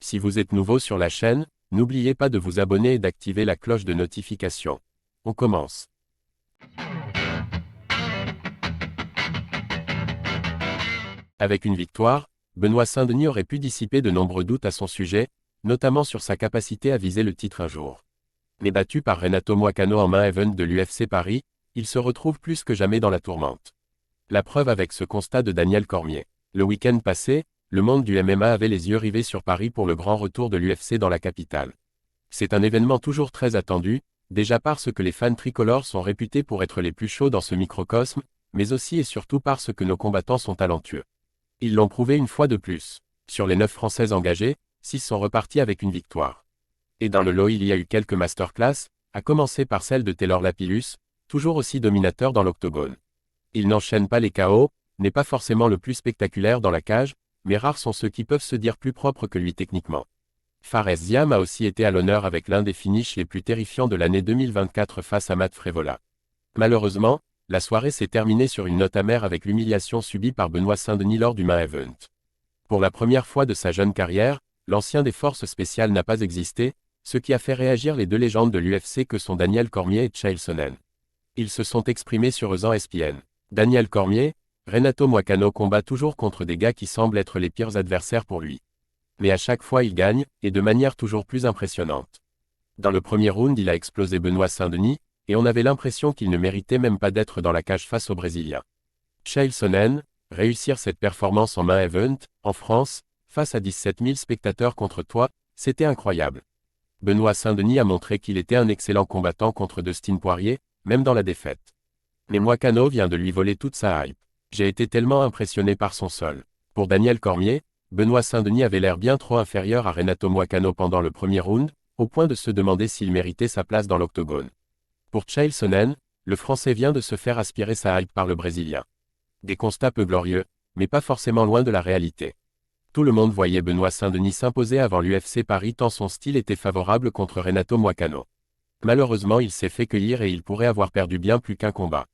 Si vous êtes nouveau sur la chaîne, n'oubliez pas de vous abonner et d'activer la cloche de notification. On commence. Avec une victoire, Benoît Saint-Denis aurait pu dissiper de nombreux doutes à son sujet, notamment sur sa capacité à viser le titre un jour. Mais battu par Renato Moicano en main event de l'UFC Paris, il se retrouve plus que jamais dans la tourmente. La preuve avec ce constat de Daniel Cormier. Le week-end passé, le monde du MMA avait les yeux rivés sur Paris pour le grand retour de l'UFC dans la capitale. C'est un événement toujours très attendu, déjà parce que les fans tricolores sont réputés pour être les plus chauds dans ce microcosme, mais aussi et surtout parce que nos combattants sont talentueux. Ils l'ont prouvé une fois de plus. Sur les 9 Françaises engagées, 6 sont reparties avec une victoire. Et dans le lot il y a eu quelques masterclass, à commencer par celle de Taylor Lapillus, toujours aussi dominateur dans l'octogone. Il n'enchaîne pas les KO, n'est pas forcément le plus spectaculaire dans la cage, mais rares sont ceux qui peuvent se dire plus propres que lui techniquement. Fares Ziam a aussi été à l'honneur avec l'un des finishes les plus terrifiants de l'année 2024 face à Matt Frevola. Malheureusement, la soirée s'est terminée sur une note amère avec l'humiliation subie par Benoît Saint-Denis lors du main event. Pour la première fois de sa jeune carrière, l'ancien des forces spéciales n'a pas existé, ce qui a fait réagir les deux légendes de l'UFC que sont Daniel Cormier et Chael Sonnen. Ils se sont exprimés sur ESPN. Daniel Cormier, Renato Moicano combat toujours contre des gars qui semblent être les pires adversaires pour lui. Mais à chaque fois il gagne, et de manière toujours plus impressionnante. Dans le premier round il a explosé Benoît Saint-Denis, et on avait l'impression qu'il ne méritait même pas d'être dans la cage face aux Brésiliens. Chael Sonnen, réussir cette performance en main event, en France, face à 17 000 spectateurs contre toi, c'était incroyable. Benoît Saint-Denis a montré qu'il était un excellent combattant contre Dustin Poirier, même dans la défaite. Mais Moicano vient de lui voler toute sa hype. J'ai été tellement impressionné par son sol. Pour Daniel Cormier, Benoît Saint-Denis avait l'air bien trop inférieur à Renato Moicano pendant le premier round, au point de se demander s'il méritait sa place dans l'octogone. Pour Chael Sonnen, le Français vient de se faire aspirer sa hype par le Brésilien. Des constats peu glorieux, mais pas forcément loin de la réalité. Tout le monde voyait Benoît Saint-Denis s'imposer avant l'UFC Paris tant son style était favorable contre Renato Moicano. Malheureusement il s'est fait cueillir et il pourrait avoir perdu bien plus qu'un combat.